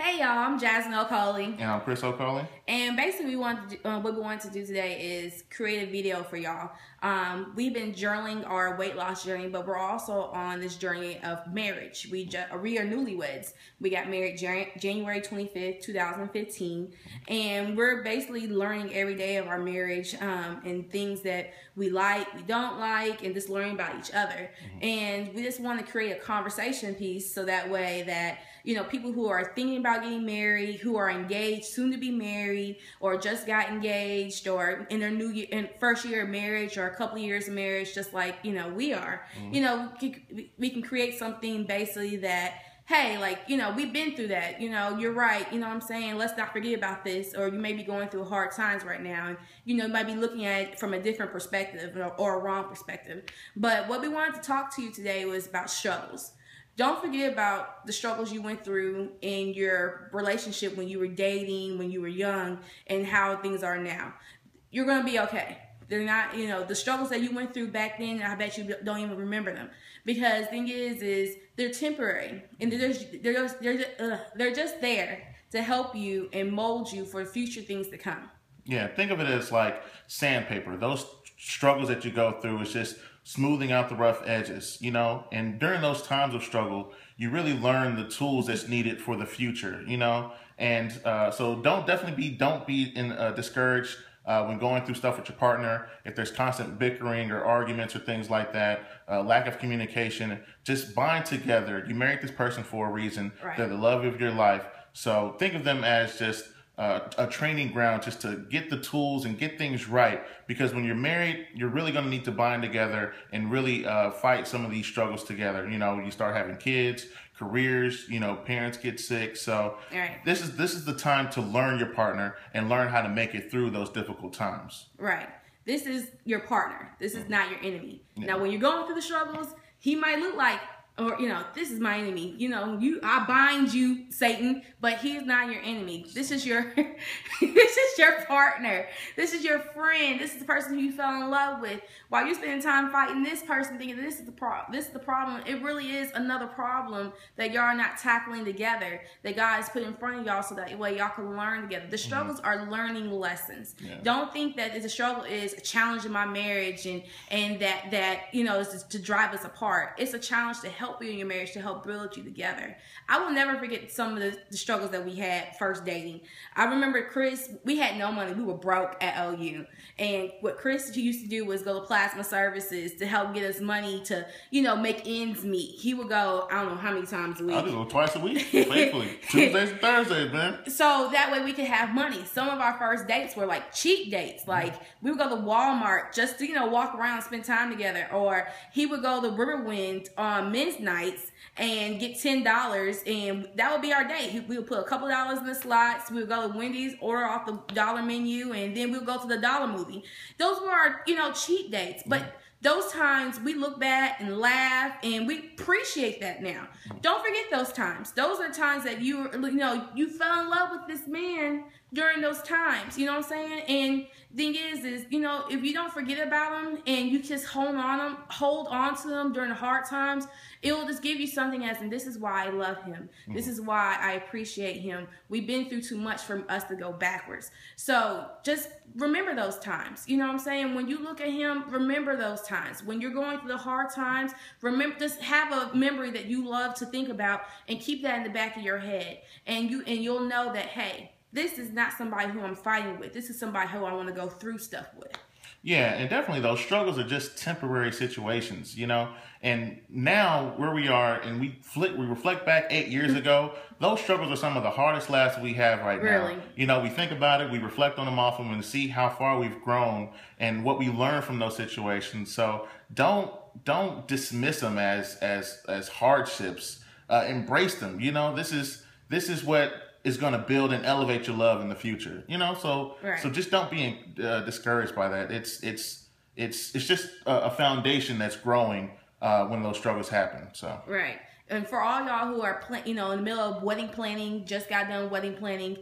Hey y'all, I'm Jasmine O'Coley. And I'm Chris O'Coley. And basically what we wanted to do today is create a video for y'all. We've been journaling our weight loss journey, but we're also on this journey of marriage. We are newlyweds. We got married January 25th, 2015. And we're basically learning every day of our marriage and things that we like, we don't like, and just learning about each other. And we just want to create a conversation piece so that way that, you know, people who are thinking about getting married, who are engaged, soon to be married, or just got engaged, or in their first year of marriage, or a couple of years of marriage, just like, you know, we are. You know, we can create something basically that, hey, like, you know, we've been through that. You know, you're right. You know what I'm saying? Let's not forget about this. Or you may be going through hard times right now. And, you know, you might be looking at it from a different perspective or a wrong perspective. But what we wanted to talk to you today was about struggles. Don't forget about the struggles you went through in your relationship when you were dating, when you were young, and how things are now. You're going to be okay. They're not, you know, the struggles that you went through back then, I bet you don't even remember them. Because the thing is they're temporary. And they're just there to help you and mold you for future things to come. Yeah, think of it as like sandpaper. Those struggles that you go through is just smoothing out the rough edges, you know? And during those times of struggle, you really learn the tools that's needed for the future, you know? And so don't be discouraged when going through stuff with your partner. If there's constant bickering or arguments or things like that, lack of communication, just bind together. You married this person for a reason. Right. They're the love of your life. So think of them as just a training ground just to get the tools and get things right, because when you're married, you're really going to need to bind together and really fight some of these struggles together. You know, you start having kids, careers, you know, parents get sick. So right. This is the time to learn your partner and learn how to make it through those difficult times. Right. This is your partner. This is not your enemy. Yeah. Now, when you're going through the struggles, he might look like, or, you know, this is my enemy. You know, I bind you, Satan, but he's not your enemy. This is your, this is your partner. This is your friend. This is the person who you fell in love with. While you're spending time fighting this person, thinking this is the problem. It really is another problem that y'all are not tackling together. That God has put in front of y'all so that way y'all can learn together. The struggles are learning lessons. Yeah. Don't think that the struggle is a challenge in my marriage and that you know is to drive us apart. It's a challenge to help you in your marriage, to help build you together. I will never forget some of the struggles that we had first dating. I remember Chris, we had no money. We were broke at OU. And what Chris used to do was go to Plasma Services to help get us money to, you know, make ends meet. He would go, I don't know how many times a week. I do go twice a week, faithfully. Tuesdays and Thursdays, man. So that way we could have money. Some of our first dates were like cheap dates. Like we would go to Walmart just to, you know, walk around and spend time together. Or he would go to Riverwind on men's nights and get $10, and that would be our date. We would put a couple dollars in the slots. We would go to Wendy's, order off the dollar menu, and then we would go to the dollar movie. Those were our, you know, cheap dates. But those times we look back and laugh, and we appreciate that now. Don't forget those times. Those are times that you fell in love with this man during those times. You know what I'm saying? And thing is, you know, if you don't forget about them and you just hold on to them during the hard times, it will just give you something as, and this is why I love him. This is why I appreciate him. We've been through too much for us to go backwards. So just remember those times. You know what I'm saying? When you look at him, remember those times. When you're going through the hard times, remember, just have a memory that you love to think about and keep that in the back of your head. And you'll know that, hey, this is not somebody who I'm fighting with. This is somebody who I want to go through stuff with. Yeah, and definitely those struggles are just temporary situations, you know. And now where we are, and we reflect back 8 years ago, those struggles are some of the hardest laughs we have right now. You know, we think about it, we reflect on them often and see how far we've grown and what we learned from those situations. So don't dismiss them as hardships. Embrace them. You know, this is what is going to build and elevate your love in the future, you know. So just don't be discouraged by that. It's just a foundation that's growing when those struggles happen. So right. And for all y'all who are in the middle of wedding planning, just got done wedding planning,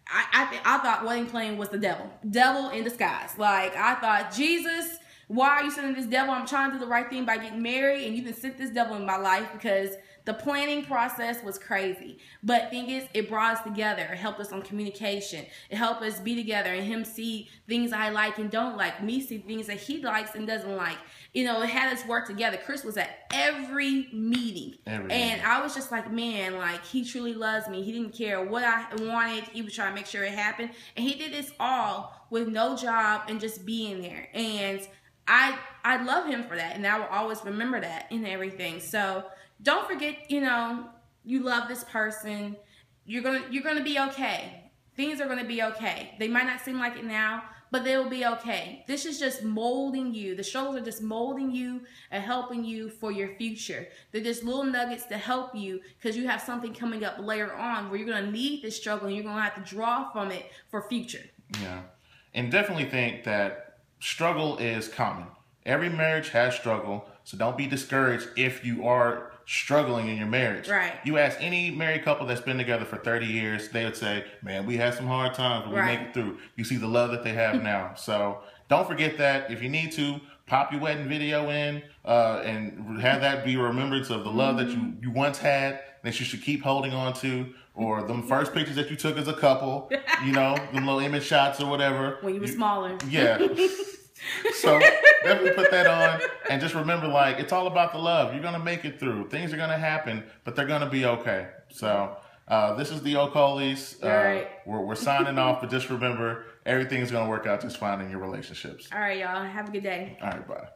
I thought wedding planning was the devil in disguise. Like I thought Jesus Why are you sending this devil? I'm trying to do the right thing by getting married, and you done sent this devil in my life because the planning process was crazy. But thing is, it brought us together. It helped us on communication. It helped us be together and him see things I like and don't like. Me see things that he likes and doesn't like. You know, it had us work together. Chris was at every meeting. And I was just like, man, like, he truly loves me. He didn't care what I wanted. He was trying to make sure it happened. And he did this all with no job and just being there. And I love him for that. And I will always remember that and everything. So don't forget, you know, you love this person. You're gonna be okay. Things are gonna be okay. They might not seem like it now, but they will be okay. This is just molding you. The struggles are just molding you and helping you for your future. They're just little nuggets to help you because you have something coming up later on where you're gonna need this struggle and you're gonna have to draw from it for future. Yeah, and definitely think that struggle is common. Every marriage has struggle, so don't be discouraged if you are struggling in your marriage. Right. You ask any married couple that's been together for 30 years, they would say, man, we had some hard times, but we make it through. You see the love that they have now. So don't forget that. If you need to, pop your wedding video in and have that be a remembrance of the love that you once had that you should keep holding on to, or them first pictures that you took as a couple, you know, them little image shots or whatever. When you were smaller. Yeah. So definitely put that on and just remember, like, it's all about the love. You're going to make it through. Things are going to happen, but they're going to be okay. So this is the Ocoleys. Right. We're signing off, but just remember, everything's going to work out just fine in your relationships. All right, y'all. Have a good day. All right, bye.